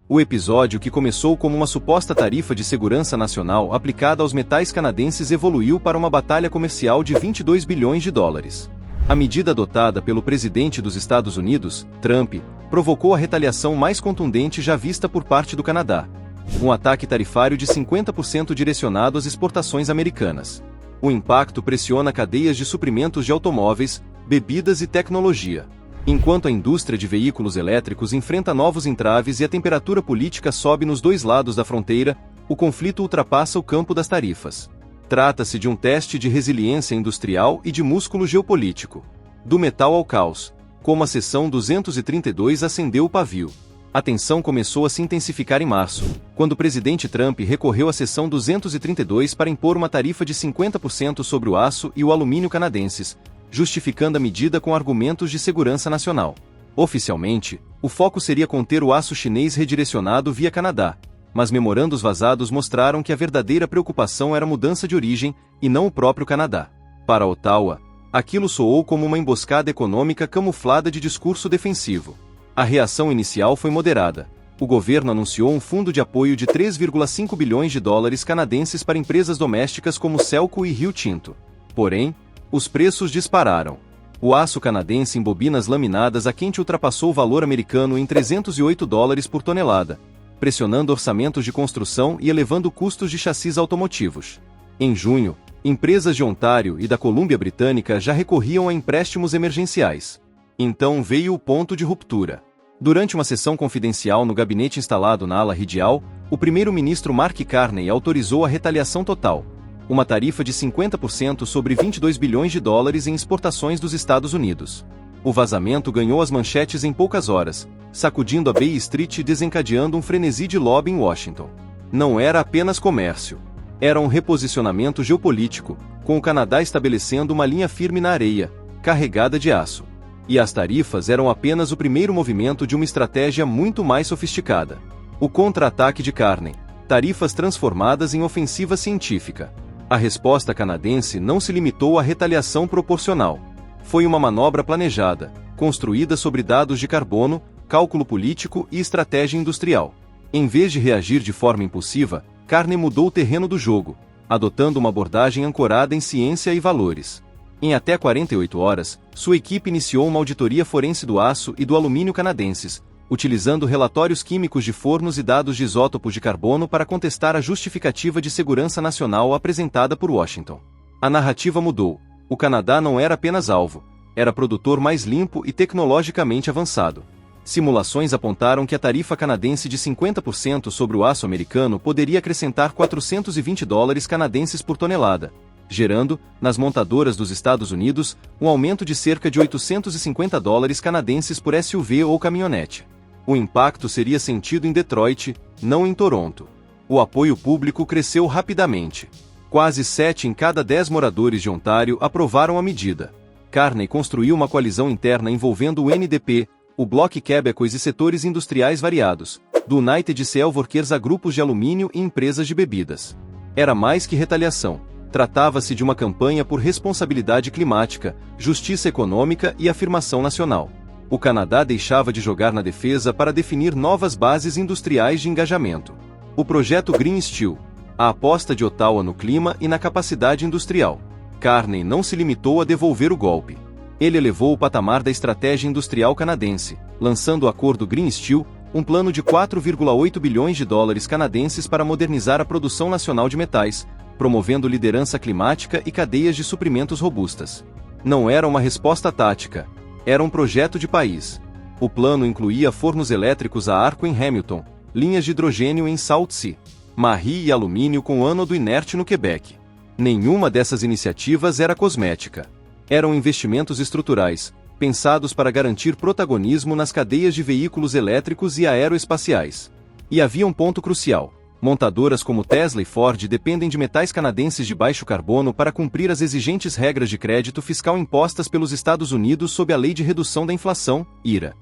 O episódio, que começou como uma suposta tarifa de segurança nacional aplicada aos metais canadenses, evoluiu para uma batalha comercial de 22 bilhões de dólares. A medida adotada pelo presidente dos Estados Unidos, Trump, provocou a retaliação mais contundente já vista por parte do Canadá. Um ataque tarifário de 50% direcionado às exportações americanas. O impacto pressiona cadeias de suprimentos de automóveis, bebidas e tecnologia. Enquanto a indústria de veículos elétricos enfrenta novos entraves e a temperatura política sobe nos dois lados da fronteira, o conflito ultrapassa o campo das tarifas. Trata-se de um teste de resiliência industrial e de músculo geopolítico. Do metal ao caos. Como a seção 232 acendeu o pavio. A tensão começou a se intensificar em março, quando o presidente Trump recorreu à seção 232 para impor uma tarifa de 50% sobre o aço e o alumínio canadenses, justificando a medida com argumentos de segurança nacional. Oficialmente, o foco seria conter o aço chinês redirecionado via Canadá, mas memorandos vazados mostraram que a verdadeira preocupação era a mudança de origem, e não o próprio Canadá. Para Ottawa, aquilo soou como uma emboscada econômica camuflada de discurso defensivo. A reação inicial foi moderada. O governo anunciou um fundo de apoio de 3,5 bilhões de dólares canadenses para empresas domésticas como Celco e Rio Tinto. Porém, os preços dispararam. O aço canadense em bobinas laminadas a quente ultrapassou o valor americano em 308 dólares por tonelada, pressionando orçamentos de construção e elevando custos de chassis automotivos. Em junho, empresas de Ontário e da Colômbia Britânica já recorriam a empréstimos emergenciais. Então veio o ponto de ruptura. Durante uma sessão confidencial no gabinete instalado na ala radial, o primeiro-ministro Mark Carney autorizou a retaliação total. Uma tarifa de 50% sobre 22 bilhões de dólares em exportações dos Estados Unidos. O vazamento ganhou as manchetes em poucas horas, sacudindo a Bay Street e desencadeando um frenesi de lobby em Washington. Não era apenas comércio. Era um reposicionamento geopolítico, com o Canadá estabelecendo uma linha firme na areia, carregada de aço. E as tarifas eram apenas o primeiro movimento de uma estratégia muito mais sofisticada. O contra-ataque de Carney. Tarifas transformadas em ofensiva científica. A resposta canadense não se limitou à retaliação proporcional. Foi uma manobra planejada, construída sobre dados de carbono, cálculo político e estratégia industrial. Em vez de reagir de forma impulsiva, Carney mudou o terreno do jogo, adotando uma abordagem ancorada em ciência e valores. Em até 48 horas, sua equipe iniciou uma auditoria forense do aço e do alumínio canadenses, utilizando relatórios químicos de fornos e dados de isótopos de carbono para contestar a justificativa de segurança nacional apresentada por Washington. A narrativa mudou. O Canadá não era apenas alvo, era produtor mais limpo e tecnologicamente avançado. Simulações apontaram que a tarifa canadense de 50% sobre o aço americano poderia acrescentar 420 dólares canadenses por tonelada, gerando, nas montadoras dos Estados Unidos, um aumento de cerca de 850 dólares canadenses por SUV ou caminhonete. O impacto seria sentido em Detroit, não em Toronto. O apoio público cresceu rapidamente. Quase 7 em cada 10 moradores de Ontário aprovaram a medida. Carney construiu uma coalizão interna envolvendo o NDP, o Bloc Québécois e setores industriais variados, do United Steelworkers a grupos de alumínio e empresas de bebidas. Era mais que retaliação. Tratava-se de uma campanha por responsabilidade climática, justiça econômica e afirmação nacional. O Canadá deixava de jogar na defesa para definir novas bases industriais de engajamento. O projeto Green Steel, a aposta de Ottawa no clima e na capacidade industrial. Carney não se limitou a devolver o golpe. Ele elevou o patamar da estratégia industrial canadense, lançando o acordo Green Steel, um plano de 4,8 bilhões de dólares canadenses para modernizar a produção nacional de metais, promovendo liderança climática e cadeias de suprimentos robustas. Não era uma resposta tática. Era um projeto de país. O plano incluía fornos elétricos a arco em Hamilton, linhas de hidrogênio em Salt Sea, Marie e alumínio com ânodo inerte no Quebec. Nenhuma dessas iniciativas era cosmética. Eram investimentos estruturais, pensados para garantir protagonismo nas cadeias de veículos elétricos e aeroespaciais. E havia um ponto crucial. Montadoras como Tesla e Ford dependem de metais canadenses de baixo carbono para cumprir as exigentes regras de crédito fiscal impostas pelos Estados Unidos sob a Lei de Redução da Inflação, IRA.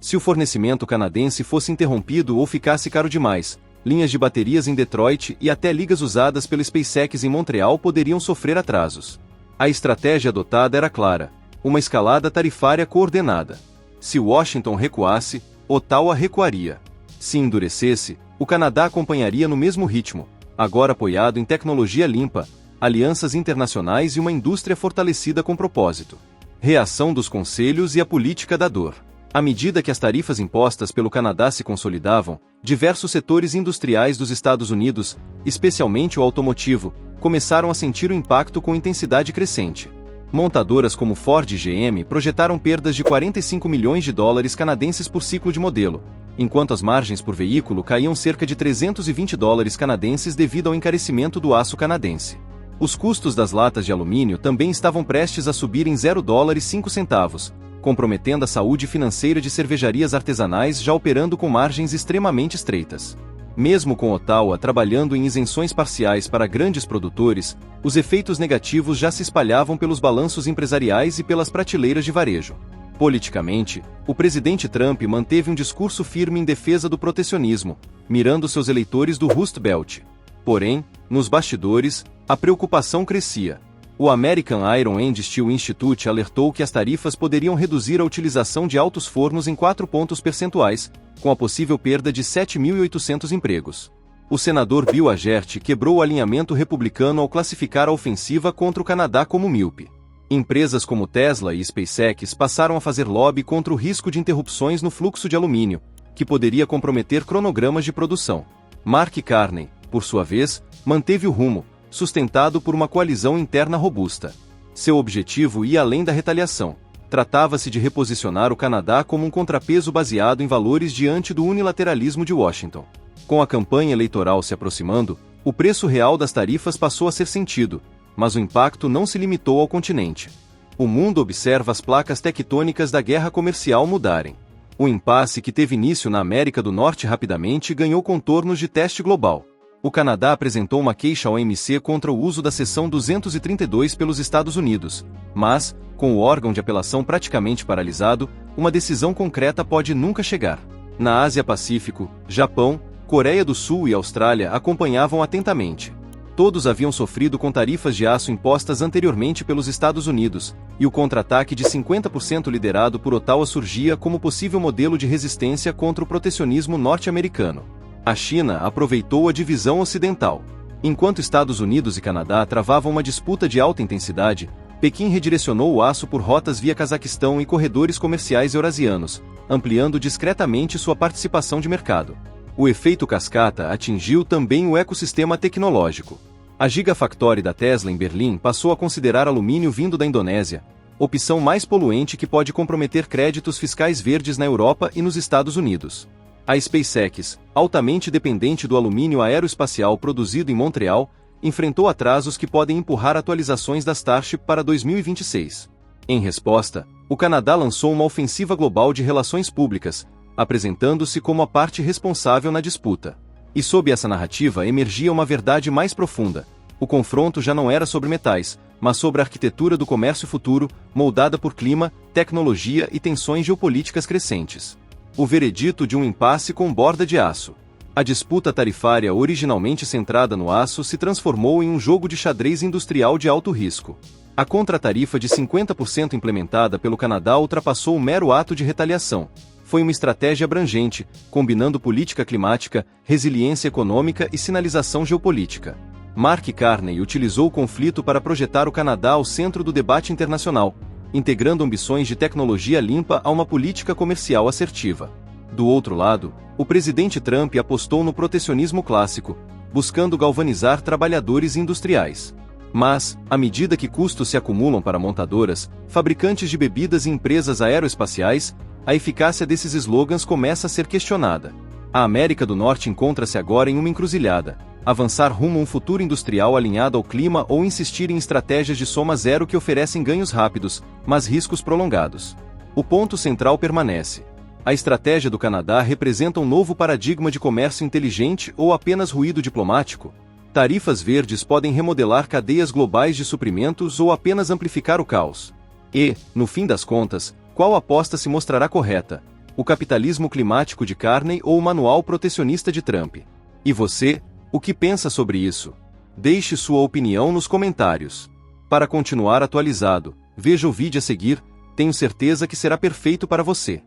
Se o fornecimento canadense fosse interrompido ou ficasse caro demais, linhas de baterias em Detroit e até ligas usadas pela SpaceX em Montreal poderiam sofrer atrasos. A estratégia adotada era clara: uma escalada tarifária coordenada. Se Washington recuasse, Ottawa recuaria. Se endurecesse, o Canadá acompanharia no mesmo ritmo, agora apoiado em tecnologia limpa, alianças internacionais e uma indústria fortalecida com propósito. Reação dos conselhos e a política da dor. À medida que as tarifas impostas pelo Canadá se consolidavam, diversos setores industriais dos Estados Unidos, especialmente o automotivo, começaram a sentir o impacto com intensidade crescente. Montadoras como Ford e GM projetaram perdas de 45 milhões de dólares canadenses por ciclo de modelo, enquanto as margens por veículo caíam cerca de 320 dólares canadenses devido ao encarecimento do aço canadense. Os custos das latas de alumínio também estavam prestes a subir em 0 dólares 5 centavos, comprometendo a saúde financeira de cervejarias artesanais já operando com margens extremamente estreitas. Mesmo com Ottawa trabalhando em isenções parciais para grandes produtores, os efeitos negativos já se espalhavam pelos balanços empresariais e pelas prateleiras de varejo. Politicamente, o presidente Trump manteve um discurso firme em defesa do protecionismo, mirando seus eleitores do Rust Belt. Porém, nos bastidores, a preocupação crescia. O American Iron and Steel Institute alertou que as tarifas poderiam reduzir a utilização de altos fornos em 4 pontos percentuais, com a possível perda de 7.800 empregos. O senador Bill Agert quebrou o alinhamento republicano ao classificar a ofensiva contra o Canadá como míope. Empresas como Tesla e SpaceX passaram a fazer lobby contra o risco de interrupções no fluxo de alumínio, que poderia comprometer cronogramas de produção. Mark Carney, por sua vez, manteve o rumo, sustentado por uma coalizão interna robusta. Seu objetivo ia além da retaliação. Tratava-se de reposicionar o Canadá como um contrapeso baseado em valores diante do unilateralismo de Washington. Com a campanha eleitoral se aproximando, o preço real das tarifas passou a ser sentido, mas o impacto não se limitou ao continente. O mundo observa as placas tectônicas da guerra comercial mudarem. O impasse que teve início na América do Norte rapidamente ganhou contornos de teste global. O Canadá apresentou uma queixa à OMC contra o uso da seção 232 pelos Estados Unidos, mas, com o órgão de apelação praticamente paralisado, uma decisão concreta pode nunca chegar. Na Ásia-Pacífico, Japão, Coreia do Sul e Austrália acompanhavam atentamente. Todos haviam sofrido com tarifas de aço impostas anteriormente pelos Estados Unidos, e o contra-ataque de 50% liderado por Ottawa surgia como possível modelo de resistência contra o protecionismo norte-americano. A China aproveitou a divisão ocidental. Enquanto Estados Unidos e Canadá travavam uma disputa de alta intensidade, Pequim redirecionou o aço por rotas via Cazaquistão e corredores comerciais eurasianos, ampliando discretamente sua participação de mercado. O efeito cascata atingiu também o ecossistema tecnológico. A Gigafactory da Tesla em Berlim passou a considerar alumínio vindo da Indonésia, opção mais poluente que pode comprometer créditos fiscais verdes na Europa e nos Estados Unidos. A SpaceX, altamente dependente do alumínio aeroespacial produzido em Montreal, enfrentou atrasos que podem empurrar atualizações da Starship para 2026. Em resposta, o Canadá lançou uma ofensiva global de relações públicas, apresentando-se como a parte responsável na disputa. E sob essa narrativa emergia uma verdade mais profunda. O confronto já não era sobre metais, mas sobre a arquitetura do comércio futuro, moldada por clima, tecnologia e tensões geopolíticas crescentes. O veredito de um impasse com borda de aço. A disputa tarifária originalmente centrada no aço se transformou em um jogo de xadrez industrial de alto risco. A contratarifa de 50% implementada pelo Canadá ultrapassou o mero ato de retaliação. Foi uma estratégia abrangente, combinando política climática, resiliência econômica e sinalização geopolítica. Mark Carney utilizou o conflito para projetar o Canadá ao centro do debate internacional, integrando ambições de tecnologia limpa a uma política comercial assertiva. Do outro lado, o presidente Trump apostou no protecionismo clássico, buscando galvanizar trabalhadores industriais. Mas, à medida que custos se acumulam para montadoras, fabricantes de bebidas e empresas aeroespaciais, a eficácia desses slogans começa a ser questionada. A América do Norte encontra-se agora em uma encruzilhada: avançar rumo a um futuro industrial alinhado ao clima ou insistir em estratégias de soma zero que oferecem ganhos rápidos, mas riscos prolongados. O ponto central permanece. A estratégia do Canadá representa um novo paradigma de comércio inteligente ou apenas ruído diplomático? Tarifas verdes podem remodelar cadeias globais de suprimentos ou apenas amplificar o caos? E, no fim das contas, qual aposta se mostrará correta? O capitalismo climático de Carney ou o manual protecionista de Trump? E você, o que pensa sobre isso? Deixe sua opinião nos comentários. Para continuar atualizado, veja o vídeo a seguir, tenho certeza que será perfeito para você.